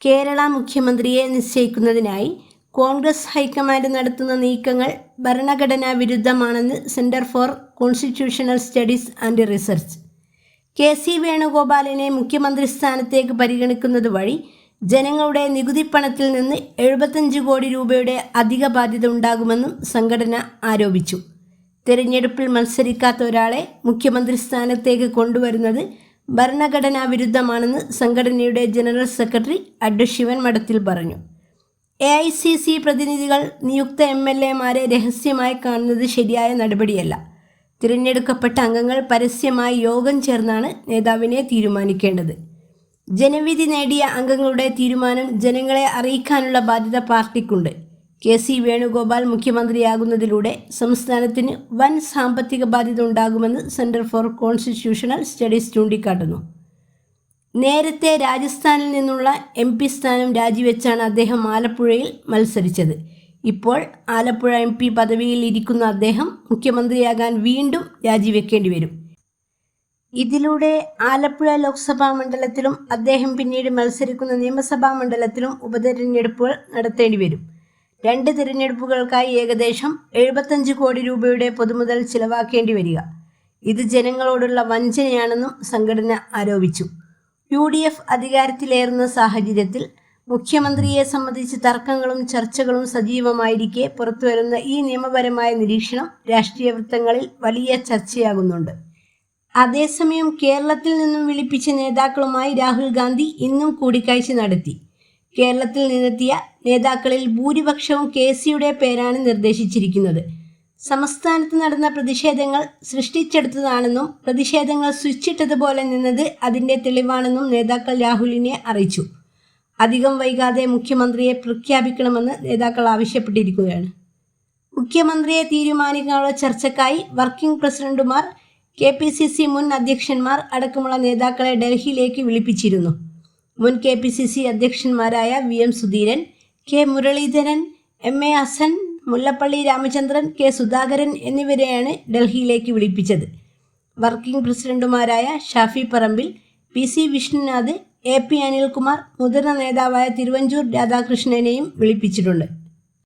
കേരള മുഖ്യമന്ത്രിയെ നിശ്ചയിക്കുന്നതിനായി കോൺഗ്രസ് ഹൈക്കമാൻഡ് നടത്തുന്ന നീക്കങ്ങൾ ഭരണഘടനാ വിരുദ്ധമാണെന്ന് centre for constitutional studies and research. K C. വേണുഗോപാലിനെ മുഖ്യമന്ത്രി സ്ഥാനത്തേക്ക് പരിഗണിക്കുന്നത് വഴി ജനങ്ങളുടെ നികുതിപ്പണത്തിൽ നിന്ന് 75 കോടി രൂപയുടെ അധിക ബാധ്യത ഉണ്ടാകുമെന്നും സംഘടന ആരോപിച്ചു. തെരഞ്ഞെടുപ്പിൽ മത്സരിക്കാത്ത ഒരാളെ മുഖ്യമന്ത്രി സ്ഥാനത്തേക്ക് കൊണ്ടുവരുന്നത് ഭരണഘടനാ വിരുദ്ധമാണെന്ന് സംഘടനയുടെ ജനറൽ സെക്രട്ടറി അഡ്വ. ശിവൻ മഠത്തിൽ പറഞ്ഞു. AICC പ്രതിനിധികൾ നിയുക്ത MLA-മാരെ രഹസ്യമായി കാണുന്നത് ശരിയായ നടപടിയല്ല. തിരഞ്ഞെടുക്കപ്പെട്ട അംഗങ്ങൾ പരസ്യമായി യോഗം ചേർന്നാണ് നേതാവിനെ തീരുമാനിക്കേണ്ടത്. ജനവിധി നേടിയ അംഗങ്ങളുടെ തീരുമാനം ജനങ്ങളെ അറിയിക്കാനുള്ള ബാധ്യത പാർട്ടിക്കുണ്ട്. കെ.സി. വേണുഗോപാൽ മുഖ്യമന്ത്രിയാകുന്നതിലൂടെ സംസ്ഥാനത്തിന് വൻ സാമ്പത്തിക ബാധ്യത ഉണ്ടാകുമെന്ന് സെന്റർ ഫോർ കോൺസ്റ്റിറ്റ്യൂഷണൽ സ്റ്റഡീസ് ചൂണ്ടിക്കാട്ടുന്നു. നേരത്തെ രാജസ്ഥാനിൽ നിന്നുള്ള MP സ്ഥാനം രാജിവെച്ചാണ് അദ്ദേഹം ആലപ്പുഴയിൽ മത്സരിച്ചത്. ഇപ്പോൾ ആലപ്പുഴ MP പദവിയിൽ ഇരിക്കുന്ന അദ്ദേഹം മുഖ്യമന്ത്രിയാകാൻ വീണ്ടും രാജിവെക്കേണ്ടി വരും. ഇതിലൂടെ ആലപ്പുഴ ലോക്സഭാ മണ്ഡലത്തിലും അദ്ദേഹം പിന്നീട് മത്സരിക്കുന്ന നിയമസഭാ മണ്ഡലത്തിലും ഉപതെരഞ്ഞെടുപ്പുകൾ നടത്തേണ്ടി വരും. 2 തിരഞ്ഞെടുപ്പുകൾക്കായി ഏകദേശം 75 കോടി രൂപയുടെ പൊതുമുതൽ ചിലവാക്കേണ്ടി വരിക. ഇത് ജനങ്ങളോടുള്ള വഞ്ചനയാണെന്നും സംഘടന ആരോപിച്ചു. UDF അധികാരത്തിലേറുന്ന സാഹചര്യത്തിൽ മുഖ്യമന്ത്രിയെ സംബന്ധിച്ച് തർക്കങ്ങളും ചർച്ചകളും സജീവമായിരിക്കെ പുറത്തുവരുന്ന ഈ നിയമപരമായ നിരീക്ഷണം രാഷ്ട്രീയ വൃത്തങ്ങളിൽ വലിയ ചർച്ചയാകുന്നുണ്ട്. അതേസമയം കേരളത്തിൽ നിന്നും വിളിപ്പിച്ച നേതാക്കളുമായി രാഹുൽ ഗാന്ധി ഇന്നും കൂടിക്കാഴ്ച നടത്തി. കേരളത്തിൽ നിന്നെത്തിയ നേതാക്കളിൽ ഭൂരിപക്ഷവും കെ.സിയുടെ പേരാണ് നിർദ്ദേശിച്ചിരിക്കുന്നത്. സംസ്ഥാനത്ത് നടന്ന പ്രതിഷേധങ്ങൾ സൃഷ്ടിച്ചെടുത്തതാണെന്നും പ്രതിഷേധങ്ങൾ സ്വിച്ചിട്ടതുപോലെ നിന്നത് അതിൻ്റെ തെളിവാണെന്നും നേതാക്കൾ രാഹുലിനെ അറിയിച്ചു. അധികം വൈകാതെ മുഖ്യമന്ത്രിയെ പ്രഖ്യാപിക്കണമെന്ന് നേതാക്കൾ ആവശ്യപ്പെട്ടിരിക്കുകയാണ്. മുഖ്യമന്ത്രിയെ തീരുമാനിക്കാനുള്ള ചർച്ചയ്ക്കായി വർക്കിംഗ് പ്രസിഡന്റുമാർ, KPCC മുൻ അധ്യക്ഷന്മാർ അടക്കമുള്ള നേതാക്കളെ ഡൽഹിയിലേക്ക് വിളിപ്പിച്ചിരുന്നു. മുൻ KPCC അധ്യക്ഷന്മാരായ VM Sudheeran, K Muraleedharan, MA Hasan, Mullappally Ramachandran, K Sudhakaran എന്നിവരെയാണ് ഡൽഹിയിലേക്ക് വിളിപ്പിച്ചത്. വർക്കിംഗ് പ്രസിഡന്റുമാരായ ഷാഫി പറമ്പിൽ, PC വിഷ്ണുനാഥ്, AP അനിൽകുമാർ, മുതിർന്ന നേതാവായ തിരുവഞ്ചൂർ രാധാകൃഷ്ണനെയും വിളിപ്പിച്ചിട്ടുണ്ട്.